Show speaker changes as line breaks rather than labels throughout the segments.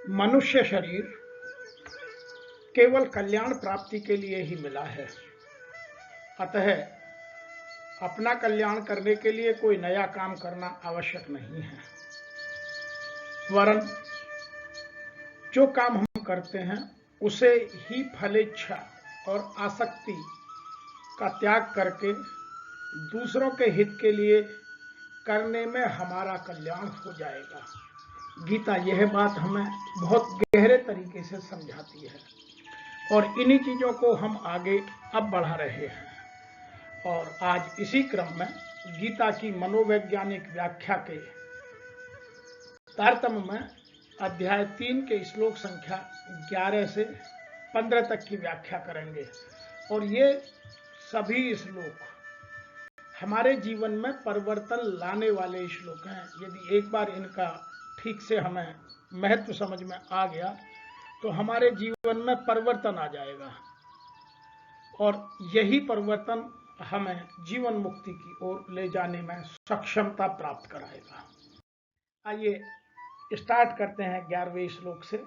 मनुष्य शरीर केवल कल्याण प्राप्ति के लिए ही मिला है। अतः अपना कल्याण करने के लिए कोई नया काम करना आवश्यक नहीं है, वरन जो काम हम करते हैं उसे ही फलेच्छा और आसक्ति का त्याग करके दूसरों के हित के लिए करने में हमारा कल्याण हो जाएगा। गीता यह बात हमें बहुत गहरे तरीके से समझाती है और इन्हीं चीजों को हम आगे अब बढ़ा रहे हैं। और आज इसी क्रम में गीता की मनोवैज्ञानिक व्याख्या के तारतम्य में अध्याय 3 के श्लोक संख्या 11 से 15 तक की व्याख्या करेंगे। और ये सभी श्लोक हमारे जीवन में परिवर्तन लाने वाले श्लोक हैं। यदि एक बार इनका ठीक से हमें महत्व समझ में आ गया तो हमारे जीवन में परिवर्तन आ जाएगा और यही परिवर्तन हमें जीवन मुक्ति की ओर ले जाने में सक्षमता प्राप्त कराएगा। आइए स्टार्ट करते हैं 11वें श्लोक से।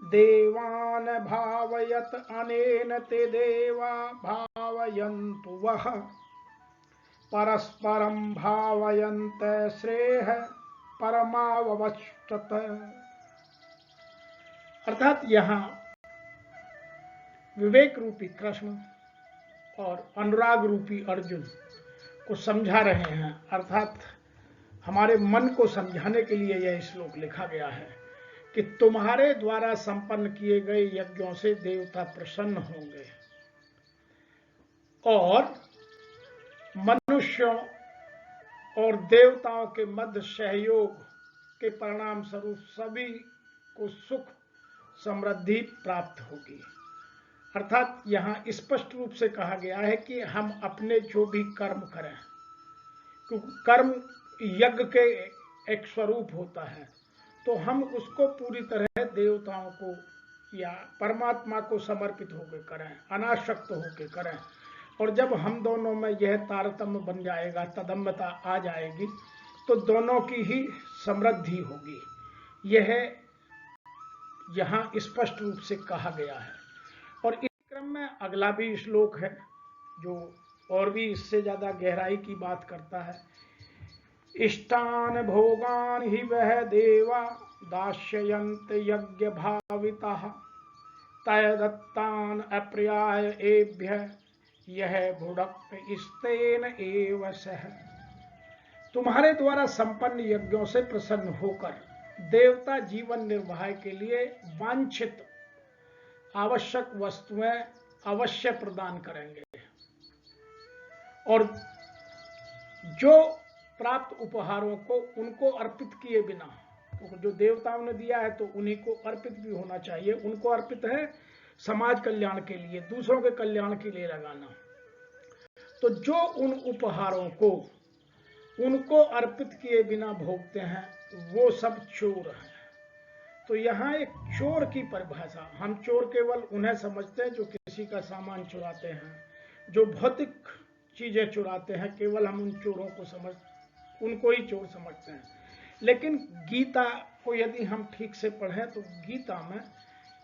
देवान भावयत अनेन ते देवा भावयन्तु वः परस्परं भावयन्त श्रेयः परमाववष्टत। अर्थात यहाँ विवेक रूपी कृष्ण और अनुराग रूपी अर्जुन को समझा रहे हैं। अर्थात हमारे मन को समझाने के लिए यह श्लोक लिखा गया है कि तुम्हारे द्वारा संपन्न किए गए यज्ञों से देवता प्रसन्न होंगे और मनुष्यों और देवताओं के मध्य सहयोग के परिणाम स्वरूप सभी को सुख समृद्धि प्राप्त होगी। अर्थात यहाँ स्पष्ट रूप से कहा गया है कि हम अपने जो भी कर्म करें, क्योंकि कर्म यज्ञ के एक स्वरूप होता है, तो हम उसको पूरी तरह देवताओं को या परमात्मा को समर्पित होकर करें, अनासक्त होकर करें। और जब हम दोनों में यह तारतम्य बन जाएगा, तदम्यता आ जाएगी, तो दोनों की ही समृद्धि होगी। यह यहाँ स्पष्ट रूप से कहा गया है। और इस क्रम में अगला भी श्लोक है जो और भी इससे ज्यादा गहराई की बात करता है। इष्टान भोगान ही वह देवा दास्ययन्त यज्ञ भाविताः तयदत्तान अप्रियाय एभ्य यह भुडक् इस्तेन एव सह। तुम्हारे द्वारा संपन्न यज्ञों से प्रसन्न होकर देवता जीवन निर्वाह के लिए वांछित आवश्यक वस्तुएं अवश्य प्रदान करेंगे और जो प्राप्त उपहारों को उनको अर्पित किए बिना, तो जो देवताओं ने दिया है तो उन्हीं को अर्पित भी होना चाहिए। उनको अर्पित है समाज कल्याण के लिए, दूसरों के कल्याण के लिए लगाना। तो जो उन उपहारों को उनको अर्पित किए बिना भोगते हैं वो सब चोर हैं। तो यहाँ एक चोर की परिभाषा, हम चोर केवल उन्हें समझते हैं जो किसी का सामान चुराते हैं, जो भौतिक चीजें चुराते हैं, केवल हम उन चोरों को उनको ही चोर समझते हैं। लेकिन गीता को यदि हम ठीक से पढ़ें तो गीता में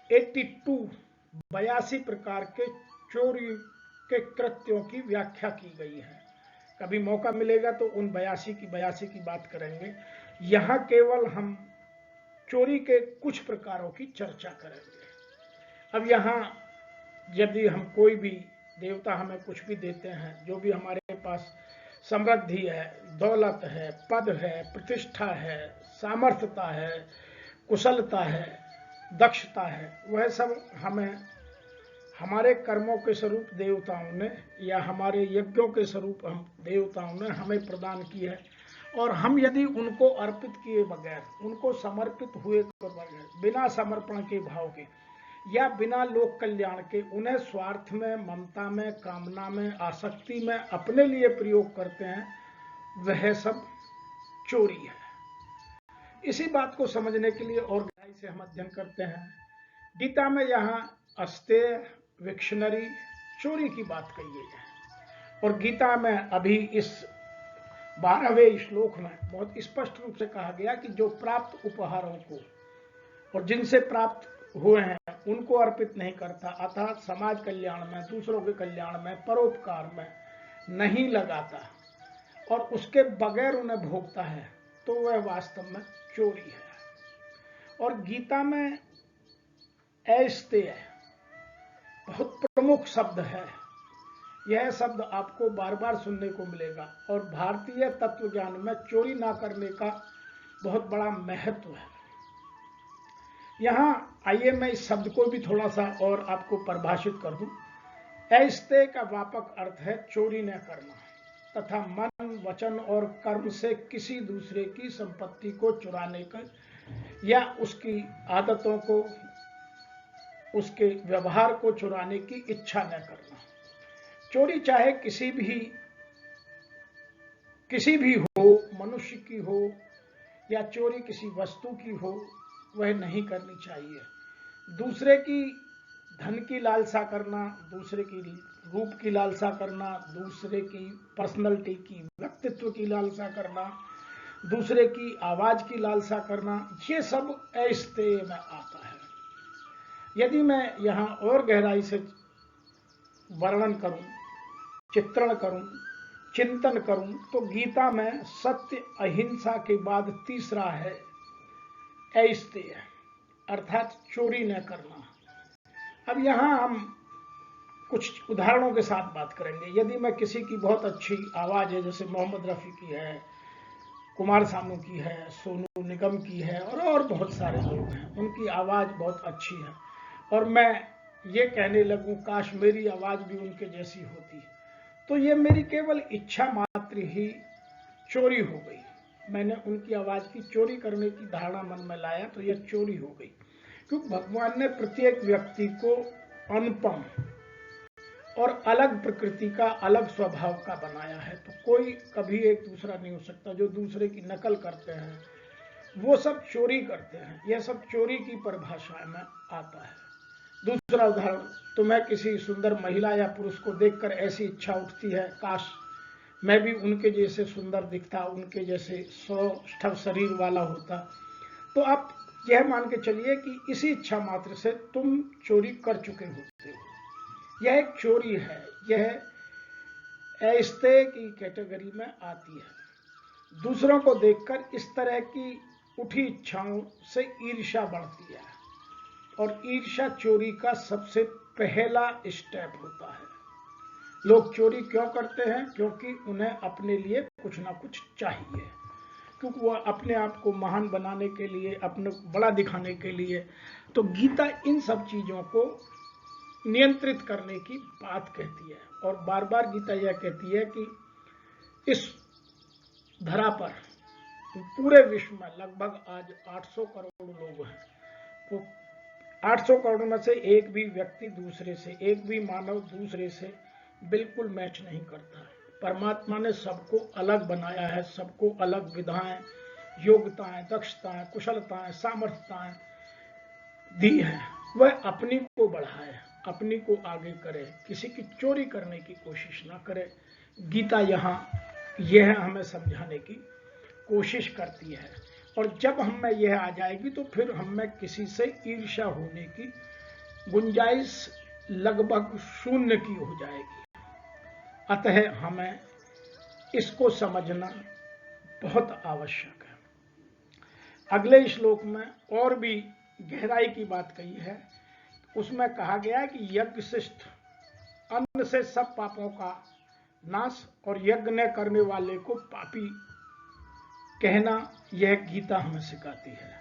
82 प्रकार के चोरी के कृत्यों की व्याख्या की गई है। कभी मौका मिलेगा तो उन 82 की बात करेंगे। यहाँ केवल हम चोरी के कुछ प्रकारों की चर्चा करेंगे। अब यहाँ यदि हम कोई भी देवता हमें कुछ भी देते हैं, जो भी हमारे पास समृद्धि है, दौलत है, पद है, प्रतिष्ठा है, सामर्थ्यता है, कुशलता है, दक्षता है, वह सब हमें हमारे कर्मों के स्वरूप देवताओं ने या हमारे यज्ञों के स्वरूप हम देवताओं ने हमें प्रदान की है। और हम यदि उनको अर्पित किए बगैर, उनको समर्पित हुए बगैर, बिना समर्पण के भाव के या बिना लोक कल्याण के उन्हें स्वार्थ में, ममता में, कामना में, आसक्ति में अपने लिए प्रयोग करते हैं, वह सब चोरी है। इसी बात को समझने के लिए और गहराई से हम अध्ययन करते हैं। गीता में यहाँ अस्तेय, विक्शनरी, चोरी की बात कही है। और गीता में अभी इस 12वें श्लोक में बहुत स्पष्ट रूप से कहा गया कि जो प्राप्त उपहारों को और जिनसे प्राप्त हुए हैं उनको अर्पित नहीं करता, अर्थात समाज कल्याण में, दूसरों के कल्याण में, परोपकार में नहीं लगाता और उसके बगैर उन्हें भोगता है, तो वह वास्तव में चोरी है। और गीता में ऐस्तेय बहुत प्रमुख शब्द है। यह शब्द आपको बार बार सुनने को मिलेगा और भारतीय तत्व ज्ञान में चोरी ना करने का बहुत बड़ा महत्व है। यहां आइए मैं इस शब्द को भी थोड़ा सा और आपको परिभाषित कर दूं। ऐस्तेय का व्यापक अर्थ है चोरी न करना तथा मन, वचन और कर्म से किसी दूसरे की संपत्ति को चुराने का या उसकी आदतों को, उसके व्यवहार को चुराने की इच्छा न करना। चोरी चाहे किसी भी हो, मनुष्य की हो या चोरी किसी वस्तु की हो, वह नहीं करनी चाहिए। दूसरे की धन की लालसा करना, दूसरे की रूप की लालसा करना, दूसरे की पर्सनैलिटी की, व्यक्तित्व की लालसा करना, दूसरे की आवाज की लालसा करना, ये सब ऐस्तेय में आता है। यदि मैं यहां और गहराई से वर्णन करूं, चित्रण करूं, चिंतन करूं, तो गीता में सत्य, अहिंसा के बाद तीसरा है ऐस्तेय, अर्थात चोरी न करना। अब यहां हम कुछ उदाहरणों के साथ बात करेंगे। यदि मैं किसी की बहुत अच्छी आवाज है, जैसे मोहम्मद रफी की है, कुमार सानू की है, सोनू निगम की है और बहुत सारे लोग हैं, उनकी आवाज बहुत अच्छी है और मैं ये कहने लगूं काश मेरी आवाज भी उनके जैसी होती, तो ये मेरी केवल इच्छा मात्र ही चोरी हो गई। मैंने उनकी आवाज की चोरी करने की धारणा मन में लाया तो यह चोरी हो गई, क्योंकि भगवान ने प्रत्येक व्यक्ति को अनुपम और अलग प्रकृति का, अलग स्वभाव का बनाया है, तो कोई कभी एक दूसरा नहीं हो सकता। जो दूसरे की नकल करते हैं वो सब चोरी करते हैं, यह सब चोरी की परिभाषा में आता है। दूसरा उदाहरण, तो मैं किसी सुंदर महिला या पुरुष को देखकर ऐसी इच्छा उठती है काश मैं भी उनके जैसे सुंदर दिखता, उनके जैसे सौष्ठव शरीर वाला होता, तो आप यह मान के चलिए कि इसी इच्छा मात्र से तुम चोरी कर चुके होते हो। यह एक चोरी है, यह ऐस्तेय की कैटेगरी में आती है। दूसरों को देखकर इस तरह की उठी इच्छाओं से ईर्ष्या बढ़ती है और ईर्ष्या चोरी का सबसे पहला स्टेप होता है। लोग चोरी क्यों करते हैं? क्योंकि उन्हें अपने लिए कुछ ना कुछ चाहिए, क्योंकि वह अपने आप को महान बनाने के लिए, अपने बड़ा दिखाने के लिए। तो गीता इन सब चीजों को नियंत्रित करने की बात कहती है और बार बार गीता यह कहती है कि इस धरा पर, पूरे विश्व में लगभग आज 800 करोड़ लोग हैं, तो 800 करोड़ में से एक भी व्यक्ति दूसरे से, एक भी मानव दूसरे से बिल्कुल मैच नहीं करता। परमात्मा ने सबको अलग बनाया है, सबको अलग विधाएं, योग्यताएं, दक्षताएं, कुशलताएं, सामर्थ्यताएं दी है। वह अपनी को बढ़ाए, अपनी को आगे करे, किसी की चोरी करने की कोशिश ना करे। गीता यहां यह हमें समझाने की कोशिश करती है और जब हम में यह आ जाएगी तो फिर हम में किसी से ईर्ष्या होने की गुंजाइश लगभग शून्य की हो जाएगी। अतः हमें इसको समझना बहुत आवश्यक है। अगले श्लोक में और भी गहराई की बात कही है। उसमें कहा गया है कि यज्ञ शिष्ट अन्न से सब पापों का नाश और यज्ञ न करने वाले को पापी कहना, यह गीता हमें सिखाती है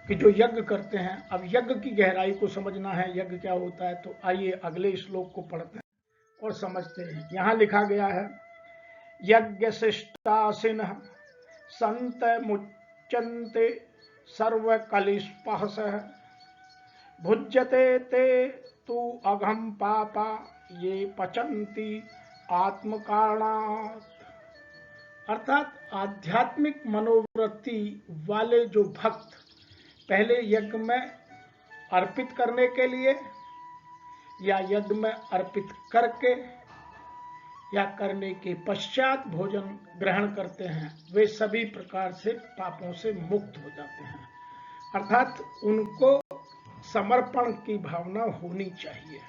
कि जो यज्ञ करते हैं। अब यज्ञ की गहराई को समझना है, यज्ञ क्या होता है, तो आइए अगले श्लोक को पढ़ते हैं और समझते हैं। यहां लिखा गया है, यज्ञ शिष्टासिन संत मुच्यन्ते सर्व कलिष्पहस भुज्यते ते तु अघम पापा ये पचन्ति आत्मकारणात्। अर्थात आध्यात्मिक मनोवृत्ति वाले जो भक्त पहले यज्ञ में अर्पित करने के लिए या यज्ञ में अर्पित करके या करने के पश्चात भोजन ग्रहण करते हैं, वे सभी प्रकार से पापों से मुक्त हो जाते हैं। अर्थात उनको समर्पण की भावना होनी चाहिए।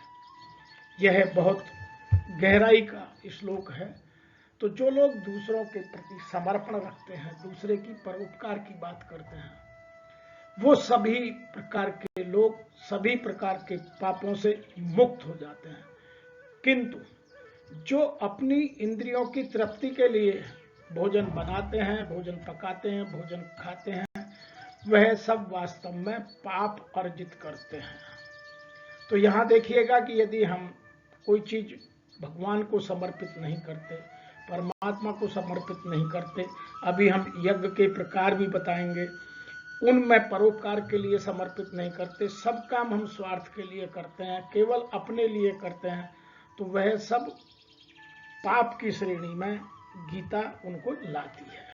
यह बहुत गहराई का श्लोक है। तो जो लोग दूसरों के प्रति समर्पण रखते हैं, दूसरे की परोपकार की बात करते हैं, वो सभी प्रकार के लोग सभी प्रकार के पापों से मुक्त हो जाते हैं। किंतु जो अपनी इंद्रियों की तृप्ति के लिए भोजन बनाते हैं, भोजन पकाते हैं, भोजन खाते हैं, वह सब वास्तव में पाप अर्जित करते हैं। तो यहां देखिएगा कि यदि हम कोई चीज भगवान को समर्पित नहीं करते, परमात्मा को समर्पित नहीं करते, अभी हम यज्ञ के प्रकार भी बताएंगे, उनमें परोपकार के लिए समर्पित नहीं करते, सब काम हम स्वार्थ के लिए करते हैं, केवल अपने लिए करते हैं, तो वह सब पाप की श्रेणी में गीता उनको लाती है।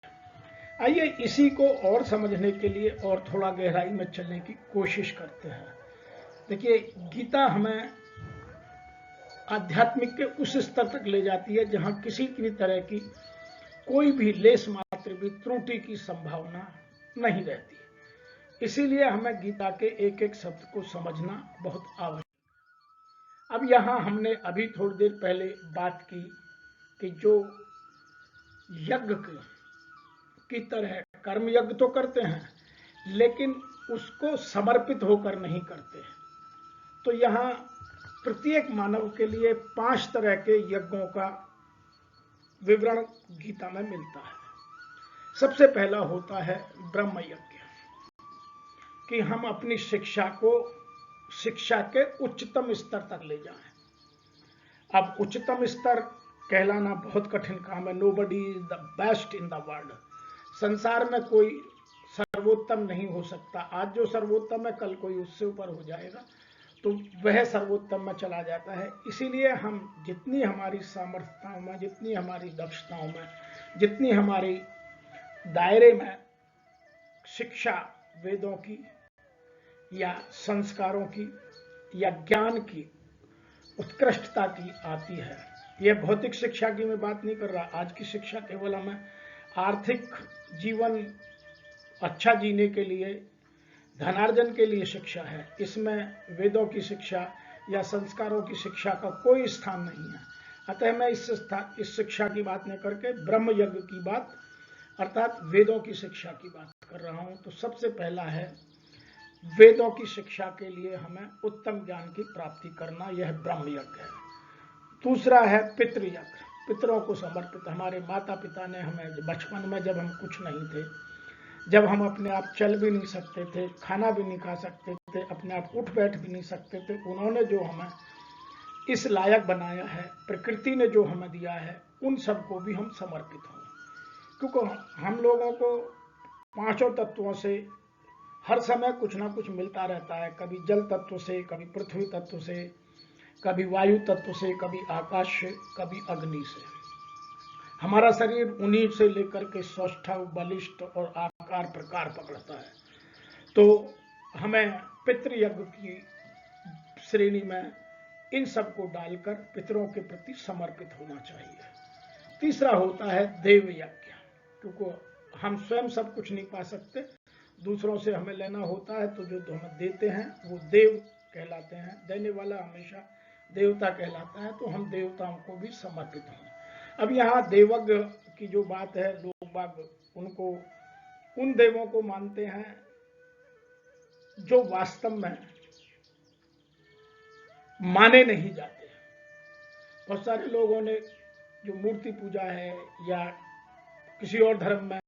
आइए इसी को और समझने के लिए और थोड़ा गहराई में चलने की कोशिश करते हैं। देखिए, गीता हमें आध्यात्मिक के उस स्तर तक ले जाती है जहां किसी भी तरह की कोई भी लेस मात्र भी त्रुटि की संभावना नहीं रहती। इसीलिए हमें गीता के एक एक शब्द को समझना बहुत आवश्यक है। अब यहां हमने अभी थोड़ी देर पहले बात की कि जो यज्ञ की तरह कर्म यज्ञ तो करते हैं, लेकिन उसको समर्पित होकर नहीं करते। तो यहां प्रत्येक मानव के लिए 5 तरह के यज्ञों का विवरण गीता में मिलता है। सबसे पहला होता है ब्रह्म यज्ञ, कि हम अपनी शिक्षा को शिक्षा के उच्चतम स्तर तक ले जाएं। अब उच्चतम स्तर कहलाना बहुत कठिन काम है। Nobody is the best in the world. संसार में कोई सर्वोत्तम नहीं हो सकता। आज जो सर्वोत्तम है, कल कोई उससे ऊपर हो जाएगा, तो वह सर्वोत्तम में चला जाता है। इसीलिए हम जितनी हमारी सामर्थ्यताओं में, जितनी हमारी दक्षताओं में, जितनी हमारी दायरे में शिक्षा वेदों की या संस्कारों की या ज्ञान की उत्कृष्टता की आती है, यह भौतिक शिक्षा की मैं बात नहीं कर रहा। आज की शिक्षा केवल हमें आर्थिक जीवन अच्छा जीने के लिए, धनार्जन के लिए शिक्षा है। इसमें वेदों की शिक्षा या संस्कारों की शिक्षा का कोई स्थान नहीं है। अतः मैं इस शिक्षा की बात नहीं करके ब्रह्म यज्ञ की बात अर्थात वेदों की शिक्षा की बात कर रहा हूं। तो सबसे पहला है वेदों की शिक्षा के लिए हमें उत्तम ज्ञान की प्राप्ति करना, यह ब्रह्म यज्ञ है। दूसरा है पितृयज्ञ, पितरों को समर्पित। हमारे माता पिता ने हमें बचपन में, जब हम कुछ नहीं थे, जब हम अपने आप चल भी नहीं सकते थे, खाना भी नहीं खा सकते थे, अपने आप उठ बैठ भी नहीं सकते थे, उन्होंने जो हमें इस लायक बनाया है, प्रकृति ने जो हमें दिया है, उन सबको भी हम समर्पित हों। क्योंकि हम लोगों को 5 तत्वों से हर समय कुछ ना कुछ मिलता रहता है। कभी जल तत्व से, कभी पृथ्वी तत्व से, कभी वायु तत्व से, कभी आकाश से, कभी अग्नि से। हमारा शरीर उन्हीं से लेकर के सौष्ठव, बलिष्ठ और आकार प्रकार पकड़ता है। तो हमें पितृयज्ञ की श्रेणी में इन सबको डालकर पितरों के प्रति समर्पित होना चाहिए। तीसरा होता है देव यज्ञ, क्योंकि हम स्वयं सब कुछ नहीं पा सकते, दूसरों से हमें लेना होता है। तो जो हमें देते हैं वो देव कहलाते हैं। देने वाला हमेशा देवता कहलाता है। तो हम देवताओं को भी समर्पित हों। अब यहाँ देवज्ञ की जो बात है, लोग बाग उनको उन देवों को मानते हैं जो वास्तव में माने नहीं जाते। बहुत सारे लोगों ने जो मूर्ति पूजा है या किसी और धर्म में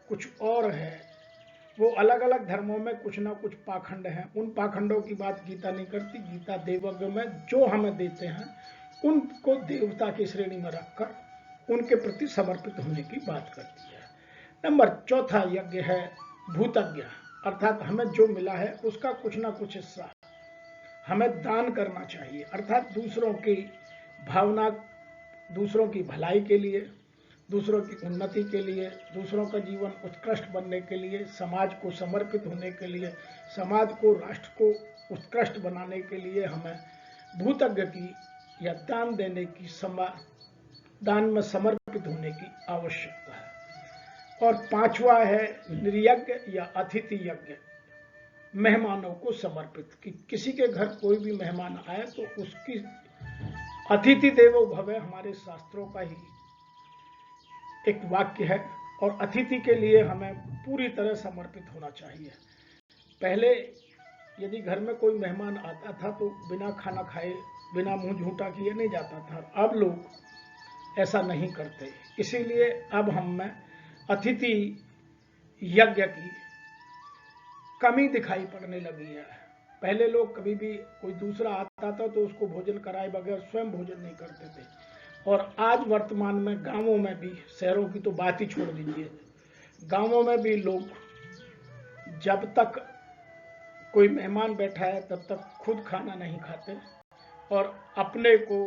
कुछ और है, वो अलग अलग धर्मों में कुछ ना कुछ पाखंड हैं। उन पाखंडों की बात गीता नहीं करती। गीता देवज्ञ में जो हमें देते हैं उनको देवता की श्रेणी में रखकर उनके प्रति समर्पित होने की बात करती है। नंबर 4 यज्ञ है भूतज्ञ, अर्थात हमें जो मिला है उसका कुछ ना कुछ हिस्सा हमें दान करना चाहिए। अर्थात दूसरों की भावना, दूसरों की भलाई के लिए, दूसरों की उन्नति के लिए, दूसरों का जीवन उत्कृष्ट बनने के लिए, समाज को समर्पित होने के लिए, समाज को, राष्ट्र को उत्कृष्ट बनाने के लिए हमें भूतज्ञ की या दान देने की, दान में समर्पित होने की आवश्यकता है। और 5वां है निर्यज्ञ या अतिथि यज्ञ। मेहमानों को समर्पित। कि किसी के घर कोई भी मेहमान आए तो उसकी अतिथि देवो भव हमारे शास्त्रों का ही एक वाक्य है, और अतिथि के लिए हमें पूरी तरह समर्पित होना चाहिए। पहले यदि घर में कोई मेहमान आता था तो बिना खाना खाए, बिना मुंह झूठा किए नहीं जाता था। अब लोग ऐसा नहीं करते, इसीलिए अब हम में अतिथि यज्ञ की कमी दिखाई पड़ने लगी है। पहले लोग कभी भी कोई दूसरा आता था तो उसको भोजन कराए बगैर स्वयं भोजन नहीं करते थे। और आज वर्तमान में गांवों में भी, शहरों की तो बात ही छोड़ दीजिए, गांवों में भी लोग जब तक कोई मेहमान बैठा है तब तक खुद खाना नहीं खाते और अपने को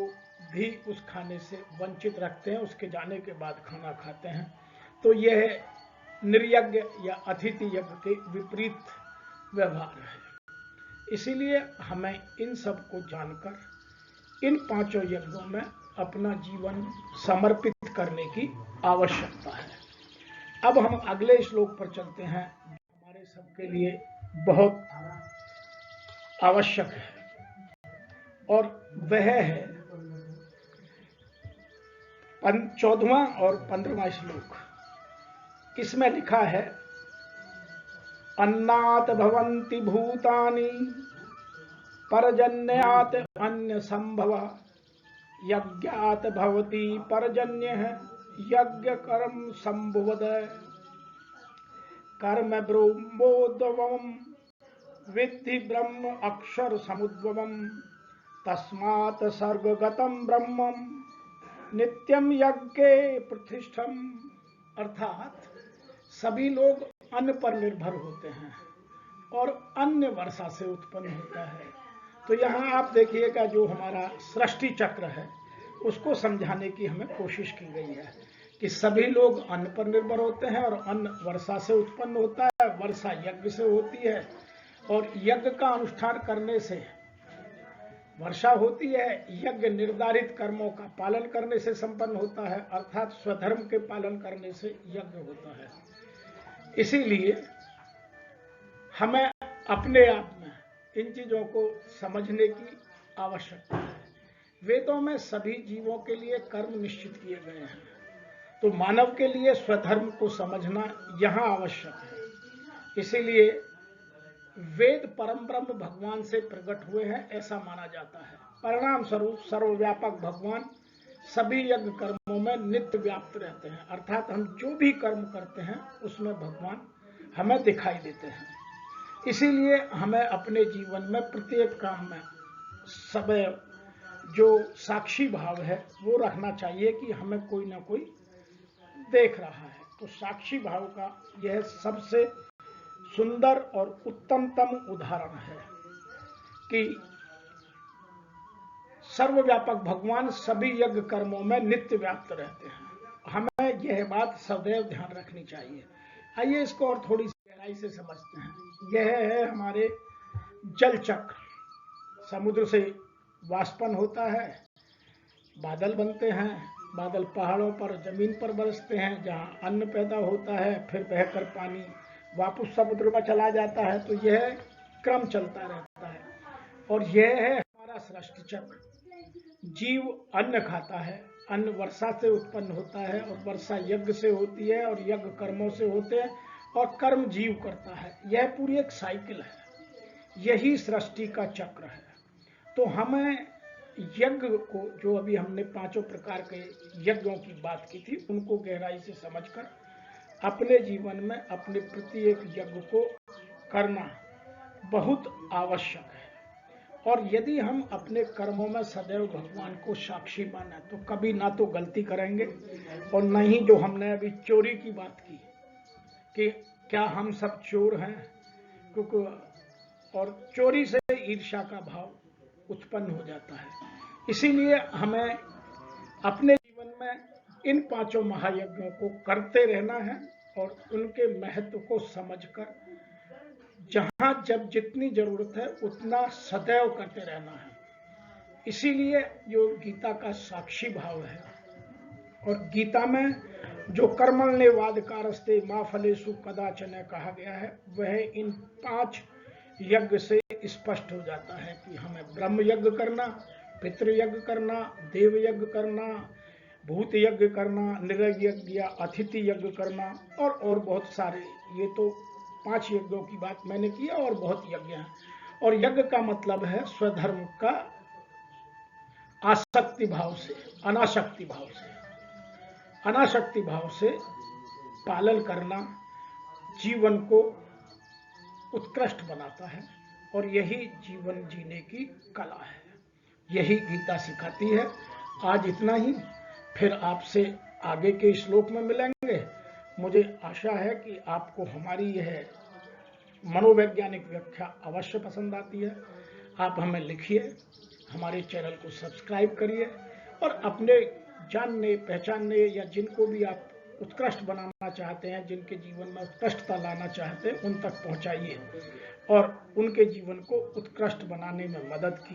भी उस खाने से वंचित रखते हैं, उसके जाने के बाद खाना खाते हैं। तो यह निर्यज्ञ या अतिथि यज्ञ के विपरीत व्यवहार है। इसीलिए हमें इन सब को जानकर इन पांचों यज्ञों में अपना जीवन समर्पित करने की आवश्यकता है। अब हम अगले श्लोक पर चलते हैं, हमारे सबके लिए बहुत आवश्यक है, और वह है 14वां और 15वां श्लोक। इसमें लिखा है, अन्नात् भवन्ति भूतानि पर्जन्यात् अन्य संभव, यज्ञात् भवति पर्जन्यः यज्ञ कर्म संभवद। कर्म ब्रह्मोद्भवम् विद्धि ब्रह्म अक्षर समुद्भवम्, तस्मात् सर्गगतम् ब्रह्मम् नित्यम यज्ञे प्रतिष्ठम। अर्थात सभी लोग अन्न पर निर्भर होते हैं और अन्न वर्षा से उत्पन्न होता है। तो यहाँ आप देखिएगा, जो हमारा सृष्टि चक्र है उसको समझाने की हमें कोशिश की गई है कि सभी लोग अन्न पर निर्भर होते हैं और अन्न वर्षा से उत्पन्न होता है, वर्षा यज्ञ से होती है, और यज्ञ का अनुष्ठान करने से वर्षा होती है। यज्ञ निर्धारित कर्मों का पालन करने से संपन्न होता है, अर्थात स्वधर्म के पालन करने से यज्ञ होता है। इसीलिए हमें अपने आप में इन चीजों को समझने की आवश्यकता है। वेदों में सभी जीवों के लिए कर्म निश्चित किए गए हैं, तो मानव के लिए स्वधर्म को समझना यहाँ आवश्यक है। इसीलिए वेद परम ब्रह्म भगवान से प्रकट हुए हैं ऐसा माना जाता है। परिणाम स्वरूप सर्वव्यापक भगवान सभी यज्ञ कर्मों में नित्य व्याप्त रहते हैं, अर्थात हम जो भी कर्म करते हैं उसमें भगवान हमें दिखाई देते हैं। इसीलिए हमें अपने जीवन में प्रत्येक काम में सदैव जो साक्षी भाव है वो रखना चाहिए कि हमें कोई ना कोई देख रहा है। तो साक्षी भाव का यह सबसे सुंदर और उत्तमतम उदाहरण है कि सर्वव्यापक भगवान सभी यज्ञ कर्मों में नित्य व्याप्त रहते हैं। हमें यह बात सदैव ध्यान रखनी चाहिए। आइए इसको और थोड़ी सी गहराई से समझते हैं। यह है हमारे जल चक्र। समुद्र से वाष्पन होता है, बादल बनते हैं, बादल पहाड़ों पर जमीन पर बरसते हैं जहां अन्न पैदा होता है, फिर बहकर पानी वापस समुद्र में चला जाता है। तो यह क्रम चलता रहता है और यह है हमारा सृष्टि चक्र। जीव अन्न खाता है, अन्न वर्षा से उत्पन्न होता है और वर्षा यज्ञ से होती है और यज्ञ कर्मों से होते हैं और कर्म जीव करता है। यह पूरी एक साइकिल है, यही सृष्टि का चक्र है। तो हमें यज्ञ को, जो अभी हमने पांचों प्रकार के यज्ञों की बात की थी, उनको गहराई से समझकर अपने जीवन में अपने प्रत्येक यज्ञ को करना बहुत आवश्यक है। और यदि हम अपने कर्मों में सदैव भगवान को साक्षी माने तो कभी ना तो गलती करेंगे और न ही जो हमने अभी चोरी की बात की कि क्या हम सब चोर हैं, क्योंकि और चोरी से ईर्ष्या का भाव उत्पन्न हो जाता है। इसीलिए हमें अपने जीवन में इन पांचों महायज्ञों को करते रहना है और उनके महत्व को समझकर जहां जब जितनी जरूरत है उतना सदैव करते रहना है। इसीलिए जो गीता का साक्षी भाव है, और गीता में जो कर्मण्येवाधिकारस्ते मा फलेषु कदाचन कहा गया है, वह इन 5 यज्ञ से स्पष्ट हो जाता है कि हमें ब्रह्म यज्ञ करना, पितृ यज्ञ करना, देव यज्ञ करना, भूत यज्ञ करना, निरग यज्ञ या अतिथि यज्ञ करना और बहुत सारे। ये तो 5 यज्ञों की बात मैंने की और बहुत यज्ञ हैं। और यज्ञ का मतलब है स्वधर्म का आसक्ति भाव से, अनासक्ति भाव से, अनासक्ति भाव से पालन करना जीवन को उत्कृष्ट बनाता है और यही जीवन जीने की कला है, यही गीता सिखाती है। आज इतना ही, फिर आपसे आगे के श्लोक में मिलेंगे। मुझे आशा है कि आपको हमारी यह मनोवैज्ञानिक व्याख्या अवश्य पसंद आती है। आप हमें लिखिए, हमारे चैनल को सब्सक्राइब करिए और अपने जानने पहचानने या जिनको भी आप उत्कृष्ट बनाना चाहते हैं, जिनके जीवन में उत्कृष्टता लाना चाहते हैं, उन तक पहुंचाइए और उनके जीवन को उत्कृष्ट बनाने में मदद कीजिए।